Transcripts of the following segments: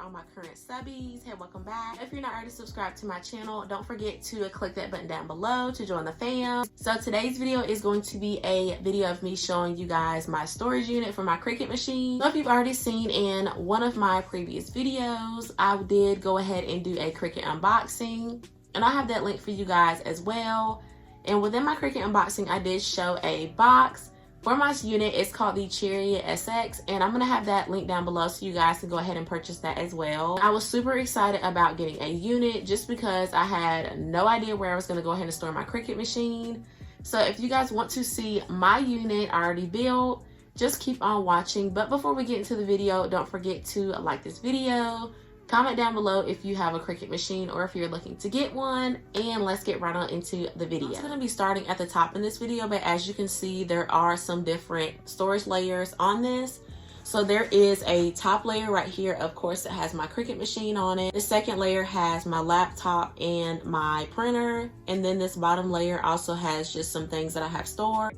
all my current subbies, hey, welcome back. If you're not already subscribed to my channel, don't forget to click that button down below to join the fam. So today's video is going to be a video of me showing you guys my storage unit for my Cricut machine. So if you've already seen in one of my previous videos, I did go ahead and do a Cricut unboxing, and I have that link for you guys as well. And within my Cricut unboxing, I did show a box for my unit. It's called the Chariot Essex, and I'm gonna have that link down below so you guys can go ahead and purchase that as well. I was super excited about getting a unit just because I had no idea where I was gonna go ahead and store my Cricut machine. So if you guys want to see my unit already built, just keep on watching. But before we get into the video, don't forget to like this video, comment down below if you have a Cricut machine or if you're looking to get one, and let's get right on into the video. I'm going to be starting at the top in this video, but as you can see, there are some different storage layers on this. So there is a top layer right here, of course, that has my Cricut machine on it. The second layer has my laptop and my printer, and then this bottom layer also has just some things that I have stored.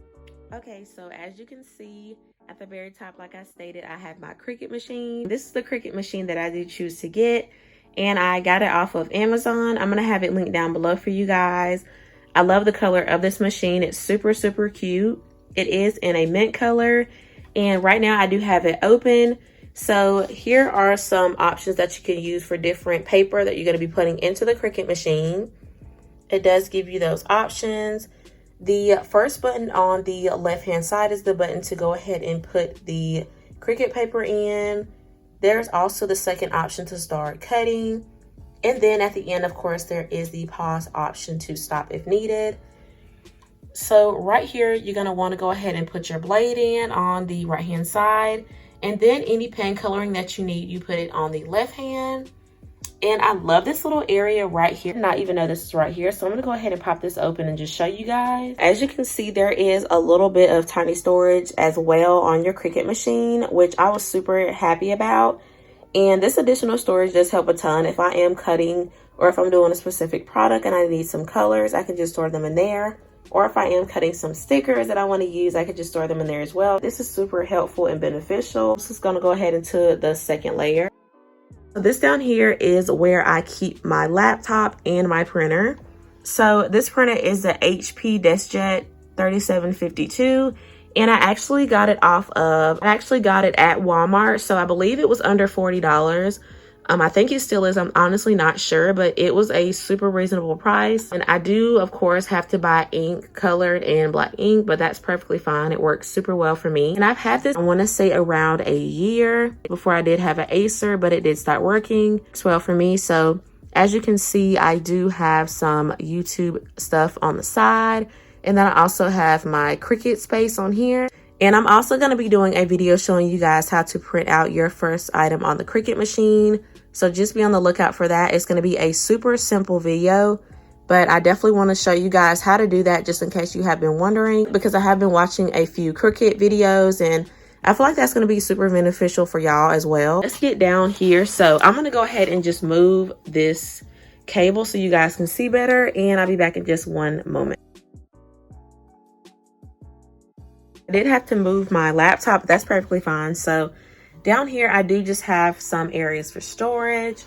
Okay, so as you can see, at the very top, like I stated, I have my Cricut machine. This is the Cricut machine that I did choose to get, and I got it off of Amazon. I'm gonna have it linked down below for you guys. I love the color of this machine. It's super, super cute. It is in a mint color, and right now I do have it open. So here are some options that you can use for different paper that you're gonna be putting into the Cricut machine. It does give you those options. The first button on the left hand side is the button to go ahead and put the Cricut paper in. There's also the second option to start cutting. And then at the end, of course, there is the pause option to stop if needed. So right here, you're going to want to go ahead and put your blade in on the right hand side. And then any pen coloring that you need, you put it on the left hand. And I love this little area right here. Not even know this is right here. So I'm going to go ahead and pop this open and just show you guys. As you can see, there is a little bit of tiny storage as well on your Cricut machine, which I was super happy about. And this additional storage does help a ton. If I am cutting or if I'm doing a specific product and I need some colors, I can just store them in there. Or if I am cutting some stickers that I want to use, I could just store them in there as well. This is super helpful and beneficial. This is going to go ahead into the second layer. This down here is where I keep my laptop and my printer. So this printer is the HP DeskJet 3752, and I actually got it at Walmart. So I believe it was under $40. I think it still is. I'm honestly not sure, but it was a super reasonable price. And I do, of course, have to buy ink, colored and black ink, but that's perfectly fine. It works super well for me. And I've had this, I want to say, around a year before I did have an Acer, but it did start working. It's well for me. So as you can see, I do have some YouTube stuff on the side. And then I also have my Cricut space on here. And I'm also going to be doing a video showing you guys how to print out your first item on the Cricut machine. So just be on the lookout for that. It's going to be a super simple video, but I definitely want to show you guys how to do that just in case you have been wondering, because I have been watching a few Cricut videos and I feel like that's going to be super beneficial for y'all as well. Let's get down here. So I'm going to go ahead and just move this cable so you guys can see better, and I'll be back in just one moment. I did have to move my laptop, but that's perfectly fine. So down here, I do just have some areas for storage,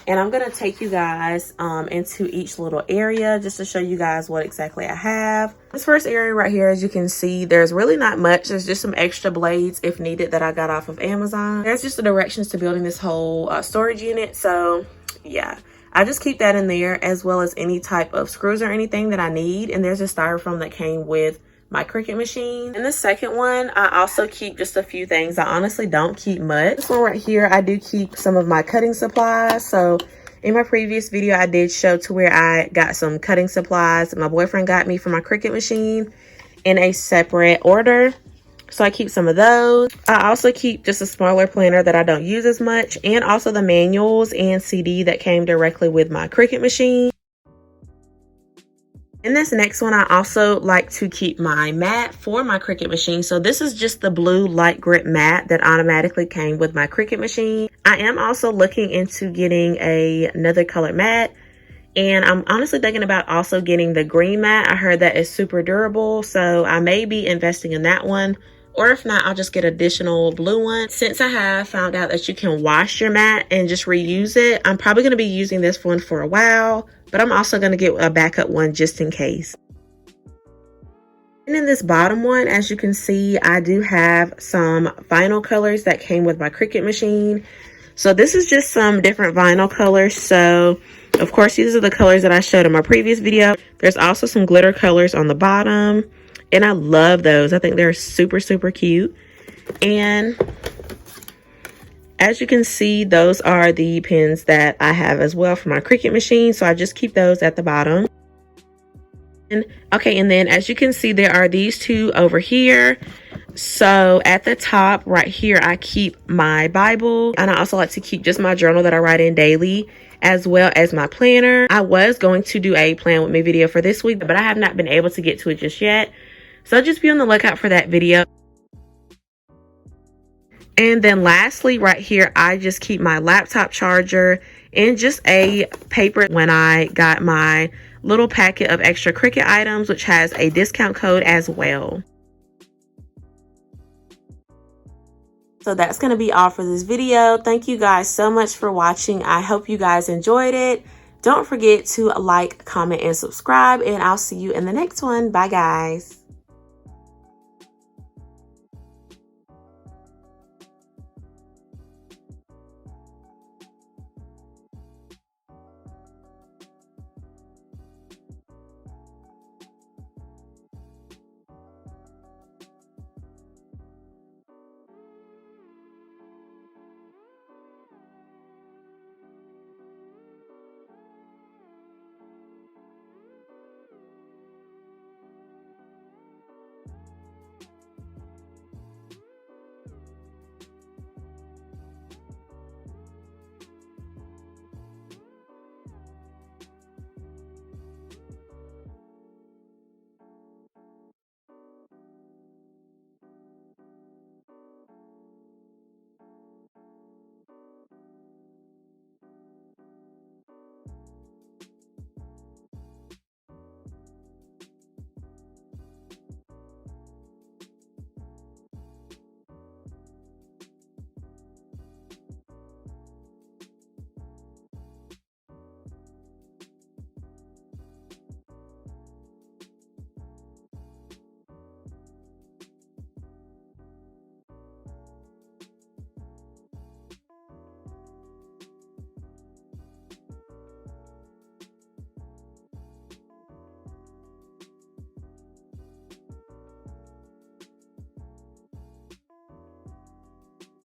and I'm going to take you guys into each little area just to show you guys what exactly I have. This first area right here, as you can see, there's really not much. There's just some extra blades if needed that I got off of Amazon. There's just the directions to building this whole storage unit. So yeah, I just keep that in there, as well as any type of screws or anything that I need. And there's a styrofoam that came with my Cricut machine. In the second one, I also keep just a few things. I honestly don't keep much. This one right here, I do keep some of my cutting supplies. So in my previous video, I did show to where I got some cutting supplies that my boyfriend got me for my Cricut machine in a separate order. So I keep some of those. I also keep just a smaller planner that I don't use as much, and also the manuals and CD that came directly with my Cricut machine. In this next one, I also like to keep my mat for my Cricut machine. So this is just the blue light grip mat that automatically came with my Cricut machine. I am also looking into getting another colored mat, and I'm honestly thinking about also getting the green mat. I heard that is super durable, so I may be investing in that one, or if not, I'll just get additional blue one. Since I have found out that you can wash your mat and just reuse it, I'm probably going to be using this one for a while, but I'm also going to get a backup one just in case. And in this bottom one, as you can see, I do have some vinyl colors that came with my Cricut machine. So this is just some different vinyl colors. So of course, these are the colors that I showed in my previous video. There's also some glitter colors on the bottom, and I love those. I think they're super, super cute. And as you can see, those are the pins that I have as well for my Cricut machine. So I just keep those at the bottom. Okay, and then as you can see, there are these two over here. So at the top right here, I keep my Bible, and I also like to keep just my journal that I write in daily, as well as my planner. I was going to do a plan with me video for this week, but I have not been able to get to it just yet. So just be on the lookout for that video. And then lastly, right here, I just keep my laptop charger and just a paper when I got my little packet of extra Cricut items, which has a discount code as well. So that's going to be all for this video. Thank you guys so much for watching. I hope you guys enjoyed it. Don't forget to like, comment, and subscribe, and I'll see you in the next one. Bye, guys.